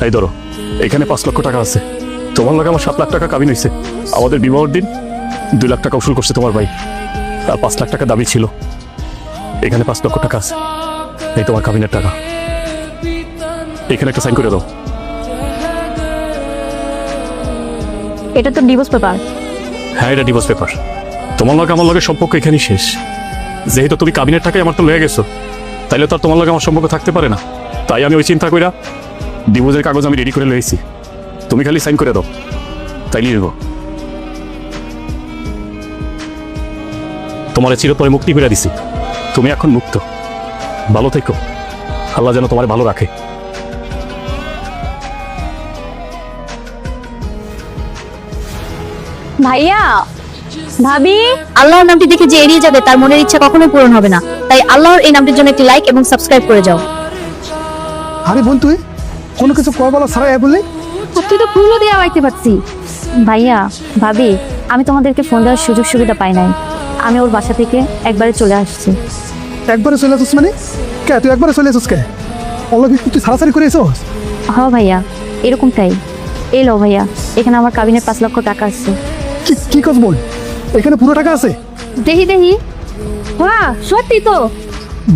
এই ধরো, এখানে 5 লক্ষ টাকা আছে। তোমার লাগে আমার 7 লাখ টাকা কাবিন হয়েছে। আমাদের বিবাহের দিন 2 লাখ টাকা উসুল করছে তোমার ভাই, আর 5 লাখ টাকা দাবি ছিল। এখানে 5 লক্ষ টাকা আছে, এই তোমার কাবিনের টাকা। এখানে একটা সাইন করে দাও। এটা তো ডিভোর্স পেপার। হ্যাঁ, এটা ডিভোর্স পেপার। তোমার লগে আমার লগে সম্পর্ক এখানেই শেষ। যেহেতু তুমি কাবিনের টাকায় আমার তো লয়ে গেছো, তাইলে তো আর তোমার লগে আমার সম্পর্ক থাকতে পারে না। তাই আমি ওই চিন্তা কইরা ডিভোর্সের কাগজ আমি রেডি করে লয়েছি। তুমি খালি সাইন করে দাও, তাইলেই নেব। তোমার চিরতরে মুক্তি করে দিছি। তুমি এখন মুক্ত। ভালো থেকো, আল্লাহ যেন তোমার ভালো রাখে। ভাইয়া, ভাবি, আল্লাহর নামটি দেখে যে এড়িয়ে যাবে তার মনের ইচ্ছা কখনোই পূরণ হবে না। তাই আল্লাহর এই নামটির জন্য একটি লাইক এবং সাবস্ক্রাইব করে যাও। আরে বোন, তুই কোনো কিছু কয় বলা ছাড়াই বললি? তুই তো ফুলও দেওয়া আইতে পারছি। ভাইয়া, ভাবি, আমি তোমাদেরকে ফোন দেওয়ার সুযোগ সুবিধা পাই নাই। আমি ওর বাসা থেকে একবারে চলে আসছি। একবারে চলে আসছিস মানে? কে তুই একবারে চলে আসছিস কে? অলরেডি তুই সারাসারি করে এসোস? হ্যাঁ ভাইয়া, এরকমটাই। এই লো ভাইয়া, এখানে আমার কাবিনের 5 লক্ষ টাকা আছে। কি কাজ বল? এখানে পুরো টাকা আছে? দেখি দেখি। হ্যাঁ, সত্যি তো।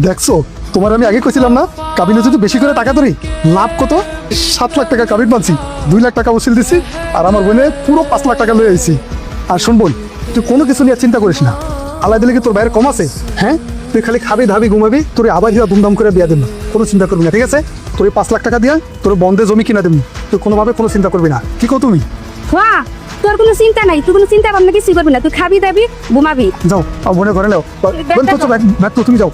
দেখছো, তোমার আমি আগে কইছিলাম না কাবিনে যদি বেশি করে টাকা ধরি লাভ কত? 7 লাখ টাকা কাবিন বানছি, 2 লাখ টাকা উসিল দিছি, আর আমার বোনে পুরো 5 লাখ টাকা লয়ে আইছি। আর শোন বোন, তুই কোনো কিছু নিয়ে চিন্তা করিস না। আল্লাহ দিলে কি তোর বাইরে কম আছে? হ্যাঁ, তুই খালি খাবি ধাবি ঘুমাবি, তোর আবার হিয়া ধুমধাম করে বিয়া দেব, কোনো চিন্তা করবি না, ঠিক আছে? তোর 5 লাখ টাকা দিয়া তোর বন্ধে জমি কিনা দেবো, তুই কোনোভাবে কোনো চিন্তা করবি না। কি কো তুমি? হ্যাঁ, তোর কোনো চিন্তা নাই, তুই কোনো চিন্তা ভাবনা কিছুই করবি না। তুই খাবি দাবি ঘুমাবি। যাও, আমার বোনের ঘরে নাও। বোন, তো ব্যাগ তো তুমি যাও।